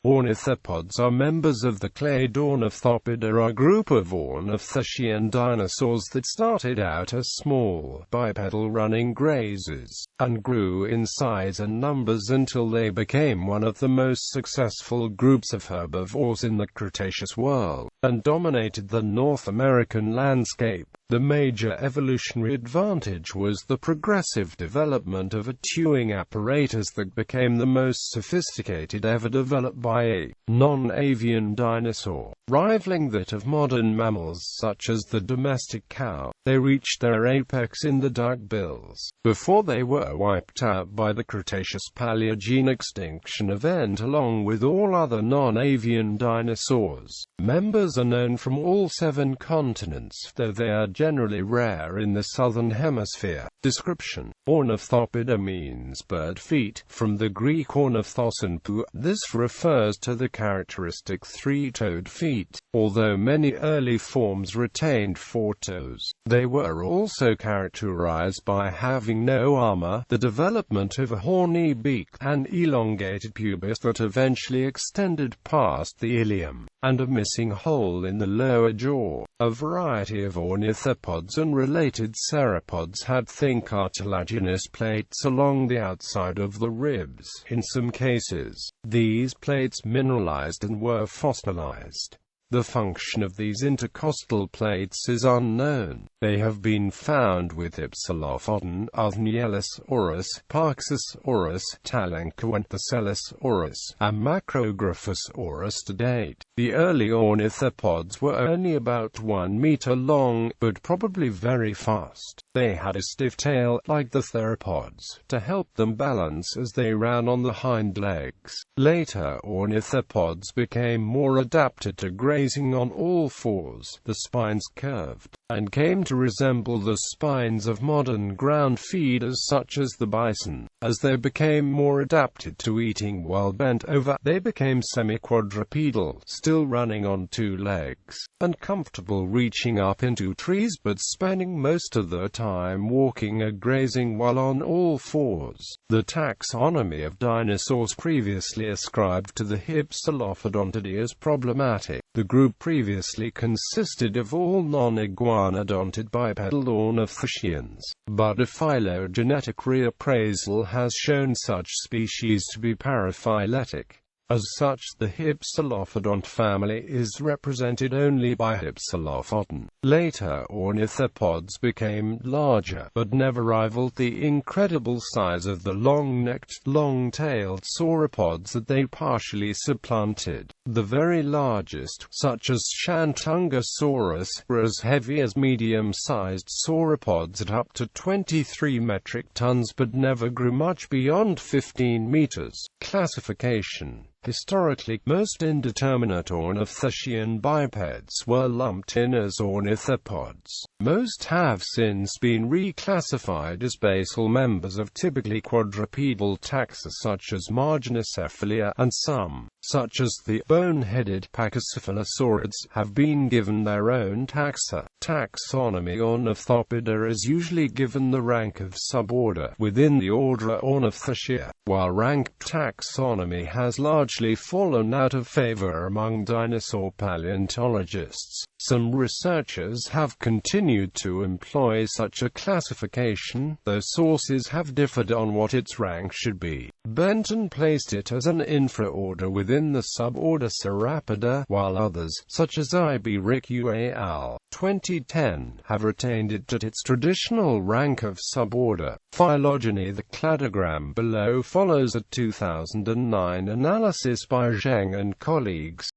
Ornithopods are members of the clade Ornithopoda, a group of ornithischian dinosaurs that started out as small, bipedal running grazers, and grew in size and numbers until they became one of the most successful groups of herbivores in the Cretaceous world, and dominated the North American landscape. The major evolutionary advantage was the progressive development of a chewing apparatus that became the most sophisticated ever developed by a non-avian dinosaur, rivaling that of modern mammals such as the domestic cow. They reached their apex in the duckbills, before they were wiped out by the Cretaceous Paleogene extinction event along with all other non-avian dinosaurs. Members are known from all 7 continents, though they are generally rare in the Southern Hemisphere. Description: Ornithopoda means bird feet, from the Greek ornithos and pou. This refers to the characteristic 3-toed feet, although many early forms retained 4 toes. They were also characterized by having no armor, the development of a horny beak, an elongated pubis that eventually extended past the ilium, and a missing hole in the lower jaw. A variety of ornithopods and related sauropods had thin cartilaginous plates along the outside of the ribs. In some cases, these plates mineralized and were fossilized. The function of these intercostal plates is unknown. They have been found with Hypsilophodon, Ornithosaurus, Parksosaurus, Talankoenthocelasaurus, and Macrographosaurus to date. The early ornithopods were only about 1 meter long, but probably very fast. They had a stiff tail, like the theropods, to help them balance as they ran on the hind legs. Later ornithopods became more adapted to grazing on all fours. The spines curved, and came to resemble the spines of modern ground feeders such as the bison. As they became more adapted to eating while bent over, they became semi-quadrupedal, still running on 2 legs, and comfortable reaching up into trees but spending most of their time walking or grazing while on all fours. The taxonomy of dinosaurs previously ascribed to the Hypsilophodontidae is problematic. The group previously consisted of all non-iguanodontid bipedal ornithischians, but a phylogenetic reappraisal has shown such species to be paraphyletic. As such, the Hypsilophodont family is represented only by Hypsilophodon. Later ornithopods became larger, but never rivaled the incredible size of the long-necked, long-tailed sauropods that they partially supplanted. The very largest, such as Shantungosaurus, were as heavy as medium-sized sauropods at up to 23 metric tons but never grew much beyond 15 meters. Classification: historically, most indeterminate ornithischian bipeds were lumped in as ornithopods. Most have since been reclassified as basal members of typically quadrupedal taxa such as Marginocephalia, and some, such as the bone-headed Pachycephalosaurids, have been given their own taxa. Taxonomy: Ornithopoda is usually given the rank of suborder within the order Ornithischia, while rank taxonomy has largely fallen out of favor among dinosaur paleontologists. Some researchers have continued to employ such a classification, though sources have differed on what its rank should be. Benton placed it as an infraorder within the suborder Sauropoda, while others, such as I.B. Ricciu et al. 2010, have retained it at its traditional rank of suborder. Phylogeny: the cladogram below follows a 2009 analysis by Zheng and colleagues.